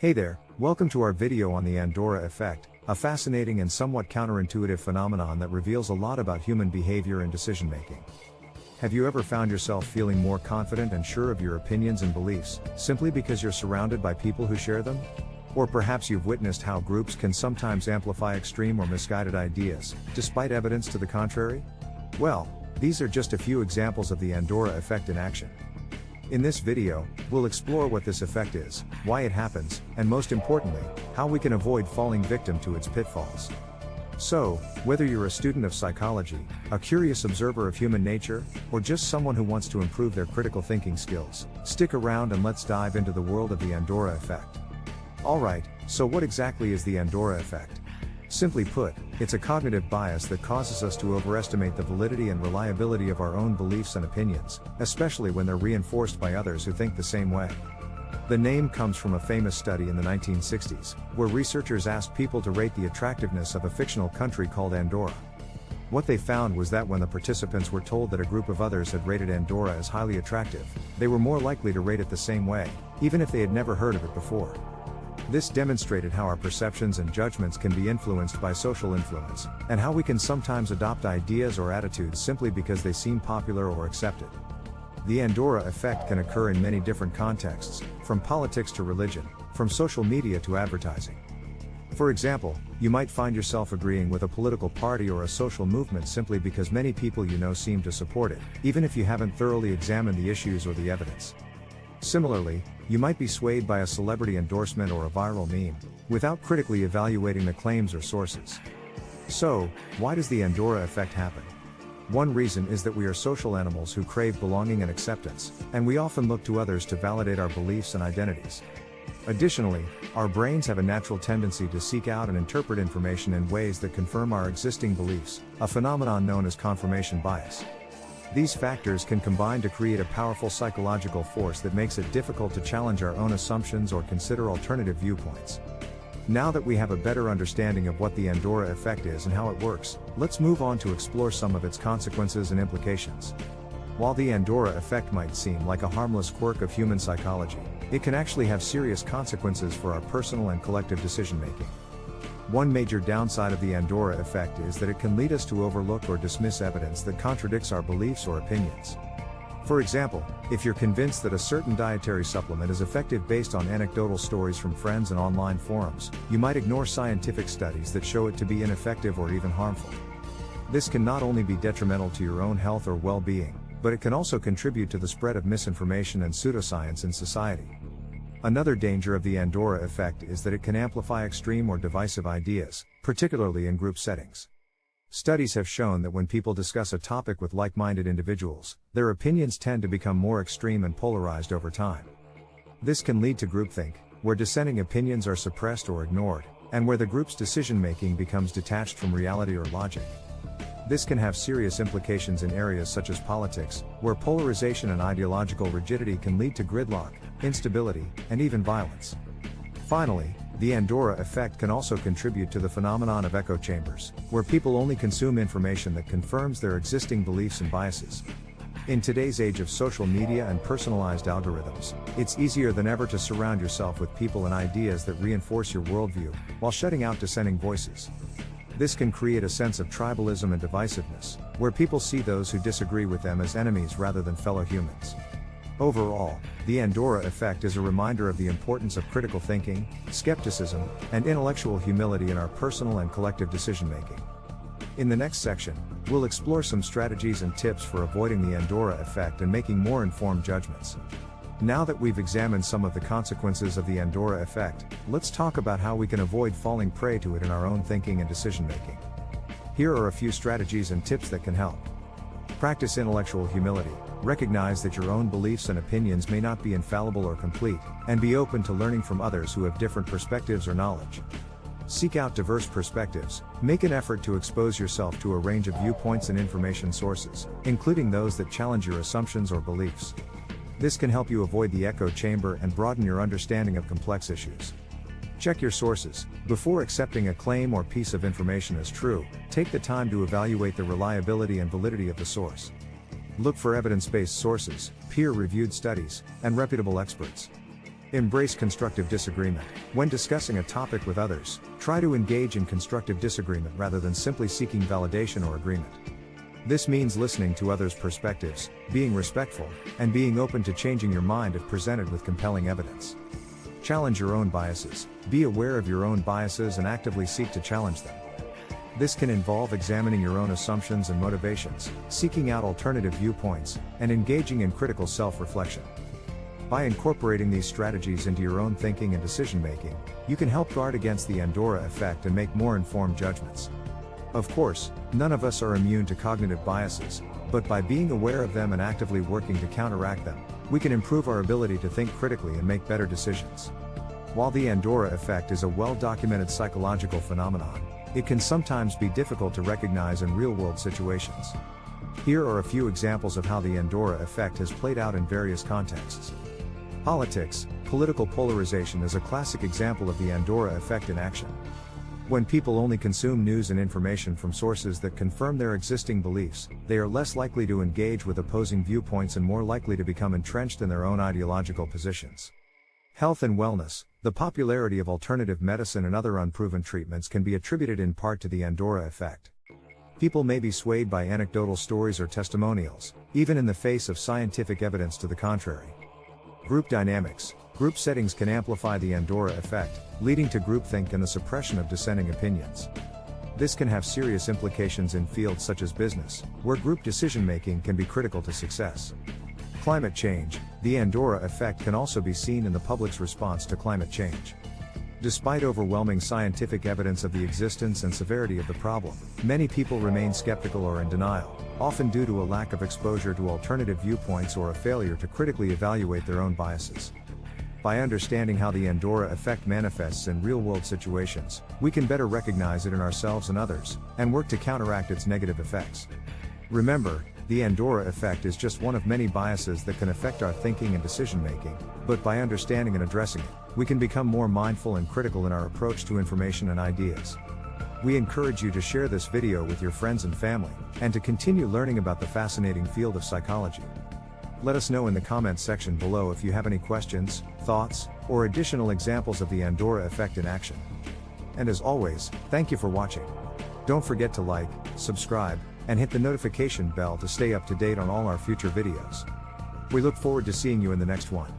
Hey there, welcome to our video on the Andorra Effect, a fascinating and somewhat counterintuitive phenomenon that reveals a lot about human behavior and decision making. Have you ever found yourself feeling more confident and sure of your opinions and beliefs, simply because you're surrounded by people who share them? Or perhaps you've witnessed how groups can sometimes amplify extreme or misguided ideas, despite evidence to the contrary? Well, these are just a few examples of the Andorra Effect in action. In this video, we'll explore what this effect is, why it happens, and most importantly, how we can avoid falling victim to its pitfalls. So, whether you're a student of psychology, a curious observer of human nature, or just someone who wants to improve their critical thinking skills, stick around and let's dive into the world of the Andorra Effect. Alright, so what exactly is the Andorra Effect? Simply put, it's a cognitive bias that causes us to overestimate the validity and reliability of our own beliefs and opinions, especially when they're reinforced by others who think the same way. The name comes from a famous study in the 1960s, where researchers asked people to rate the attractiveness of a fictional country called Andorra. What they found was that when the participants were told that a group of others had rated Andorra as highly attractive, they were more likely to rate it the same way, even if they had never heard of it before. This demonstrated how our perceptions and judgments can be influenced by social influence, and how we can sometimes adopt ideas or attitudes simply because they seem popular or accepted. The Andorra Effect can occur in many different contexts, from politics to religion, from social media to advertising. For example, you might find yourself agreeing with a political party or a social movement simply because many people you know seem to support it, even if you haven't thoroughly examined the issues or the evidence. Similarly, you might be swayed by a celebrity endorsement or a viral meme, without critically evaluating the claims or sources. So, why does the Andorra Effect happen? One reason is that we are social animals who crave belonging and acceptance, and we often look to others to validate our beliefs and identities. Additionally, our brains have a natural tendency to seek out and interpret information in ways that confirm our existing beliefs, a phenomenon known as confirmation bias. These factors can combine to create a powerful psychological force that makes it difficult to challenge our own assumptions or consider alternative viewpoints. Now that we have a better understanding of what the Andorra Effect is and how it works, let's move on to explore some of its consequences and implications. While the Andorra Effect might seem like a harmless quirk of human psychology, it can actually have serious consequences for our personal and collective decision-making. One major downside of the Andorra Effect is that it can lead us to overlook or dismiss evidence that contradicts our beliefs or opinions. For example, if you're convinced that a certain dietary supplement is effective based on anecdotal stories from friends and online forums, you might ignore scientific studies that show it to be ineffective or even harmful. This can not only be detrimental to your own health or well-being, but it can also contribute to the spread of misinformation and pseudoscience in society. Another danger of the Andorra Effect is that it can amplify extreme or divisive ideas, particularly in group settings. Studies have shown that when people discuss a topic with like-minded individuals, their opinions tend to become more extreme and polarized over time. This can lead to groupthink, where dissenting opinions are suppressed or ignored, and where the group's decision-making becomes detached from reality or logic. This can have serious implications in areas such as politics, where polarization and ideological rigidity can lead to gridlock, instability, and even violence. Finally, the Andorra Effect can also contribute to the phenomenon of echo chambers, where people only consume information that confirms their existing beliefs and biases. In today's age of social media and personalized algorithms, it's easier than ever to surround yourself with people and ideas that reinforce your worldview, while shutting out dissenting voices. This can create a sense of tribalism and divisiveness, where people see those who disagree with them as enemies rather than fellow humans. Overall, the Andorra Effect is a reminder of the importance of critical thinking, skepticism, and intellectual humility in our personal and collective decision-making. In the next section, we'll explore some strategies and tips for avoiding the Andorra Effect and making more informed judgments. Now that we've examined some of the consequences of the Andorra Effect, let's talk about how we can avoid falling prey to it in our own thinking and decision-making. Here are a few strategies and tips that can help. Practice intellectual humility. Recognize that your own beliefs and opinions may not be infallible or complete, and be open to learning from others who have different perspectives or knowledge. Seek out diverse perspectives. Make an effort to expose yourself to a range of viewpoints and information sources, including those that challenge your assumptions or beliefs. This can help you avoid the echo chamber and broaden your understanding of complex issues. Check your sources. Before accepting a claim or piece of information as true, take the time to evaluate the reliability and validity of the source. Look for evidence-based sources, peer-reviewed studies, and reputable experts. Embrace constructive disagreement. When discussing a topic with others, try to engage in constructive disagreement rather than simply seeking validation or agreement. This means listening to others' perspectives, being respectful, and being open to changing your mind if presented with compelling evidence. Challenge your own biases. Be aware of your own biases and actively seek to challenge them. This can involve examining your own assumptions and motivations, seeking out alternative viewpoints, and engaging in critical self-reflection. By incorporating these strategies into your own thinking and decision-making, you can help guard against the Andorra effect and make more informed judgments. Of course, none of us are immune to cognitive biases, but by being aware of them and actively working to counteract them, we can improve our ability to think critically and make better decisions. While the Andorra effect is a well-documented psychological phenomenon, it can sometimes be difficult to recognize in real-world situations. Here are a few examples of how the Andorra effect has played out in various contexts. Politics. Political polarization is a classic example of the Andorra effect in action. When people only consume news and information from sources that confirm their existing beliefs, they are less likely to engage with opposing viewpoints and more likely to become entrenched in their own ideological positions. Health and wellness. The popularity of alternative medicine and other unproven treatments can be attributed in part to the Andorra effect. People may be swayed by anecdotal stories or testimonials, even in the face of scientific evidence to the contrary. Group dynamics. Group settings can amplify the Andorra effect, leading to groupthink and the suppression of dissenting opinions. This can have serious implications in fields such as business, where group decision-making can be critical to success. Climate change. The Andorra effect can also be seen in the public's response to climate change. Despite overwhelming scientific evidence of the existence and severity of the problem, many people remain skeptical or in denial, often due to a lack of exposure to alternative viewpoints or a failure to critically evaluate their own biases. By understanding how the Andorra effect manifests in real-world situations, we can better recognize it in ourselves and others, and work to counteract its negative effects. Remember, the Andorra effect is just one of many biases that can affect our thinking and decision-making, but by understanding and addressing it, we can become more mindful and critical in our approach to information and ideas. We encourage you to share this video with your friends and family, and to continue learning about the fascinating field of psychology. Let us know in the comments section below if you have any questions, thoughts, or additional examples of the Andorra effect in action. And as always, thank you for watching. Don't forget to like, subscribe, and hit the notification bell to stay up to date on all our future videos. We look forward to seeing you in the next one.